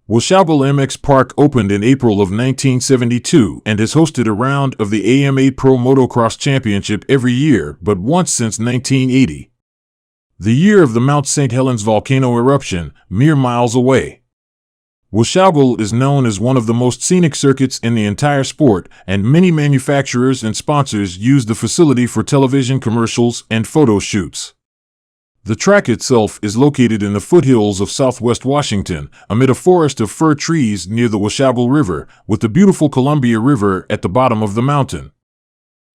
WASHOUGAL MX Park opened in April of 1972 and has hosted a round of the AMA Pro Motocross Championship every year, but once since 1980. The year of the Mount St. Helens volcano eruption, mere miles away. WASHOUGAL is known as one of the most scenic circuits in the entire sport, and many manufacturers and sponsors use the facility for television commercials and photo shoots. The track itself is located in the foothills of southwest Washington, amid a forest of fir trees near the WASHOUGAL River, with the beautiful Columbia River at the bottom of the mountain.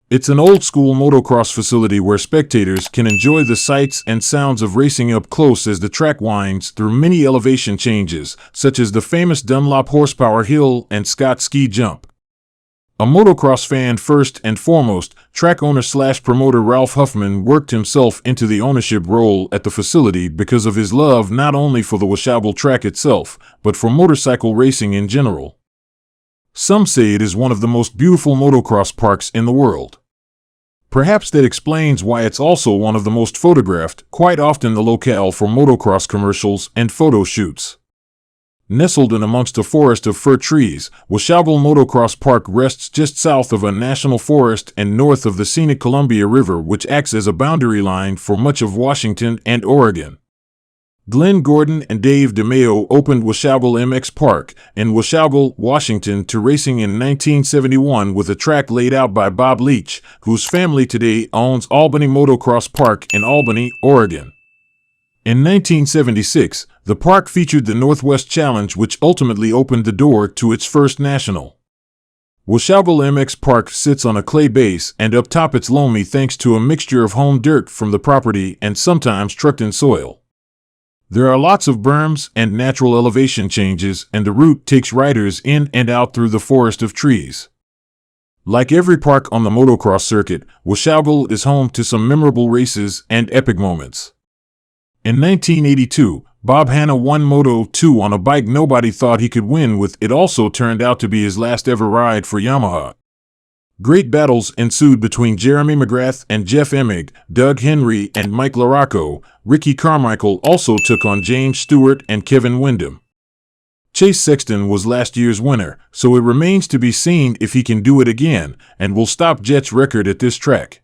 It's an old-school motocross facility where spectators can enjoy the sights and sounds of racing up close as the track winds through many elevation changes, such as the famous Dunlop Horsepower Hill and Scott Ski Jump. A motocross fan first and foremost, track owner/promoter Ralph Huffman worked himself into the ownership role at the facility because of his love not only for the WASHOUGAL track itself, but for motorcycle racing in general. Some say it is one of the most beautiful motocross parks in the world. Perhaps that explains why it's also one of the most photographed, quite often the locale for motocross commercials and photo shoots. Nestled in amongst a forest of fir trees, WASHOUGAL Motocross Park rests just south of a national forest and north of the scenic Columbia River, which acts as a boundary line for much of Washington and Oregon. Glenn Gordon and Dave DeMeo opened WASHOUGAL MX Park in WASHOUGAL, Washington to racing in 1971 with a track laid out by Bob Leach, whose family today owns Albany Motocross Park in Albany, Oregon. In 1976, the park featured the Northwest Challenge, which ultimately opened the door to its first national. WASHOUGAL MX Park sits on a clay base, and up top it's loamy thanks to a mixture of home dirt from the property and sometimes trucked-in soil. There are lots of berms and natural elevation changes, and the route takes riders in and out through the forest of trees. Like every park on the motocross circuit, WASHOUGAL is home to some memorable races and epic moments. In 1982, Bob Hanna won Moto2 on a bike nobody thought he could win with. It also turned out to be his last ever ride for Yamaha. Great battles ensued between Jeremy McGrath and Jeff Emig, Doug Henry and Mike LaRocco. Ricky Carmichael also took on James Stewart and Kevin Windham. Chase Sexton was last year's winner, so it remains to be seen if he can do it again, and will stop Jet's record at this track.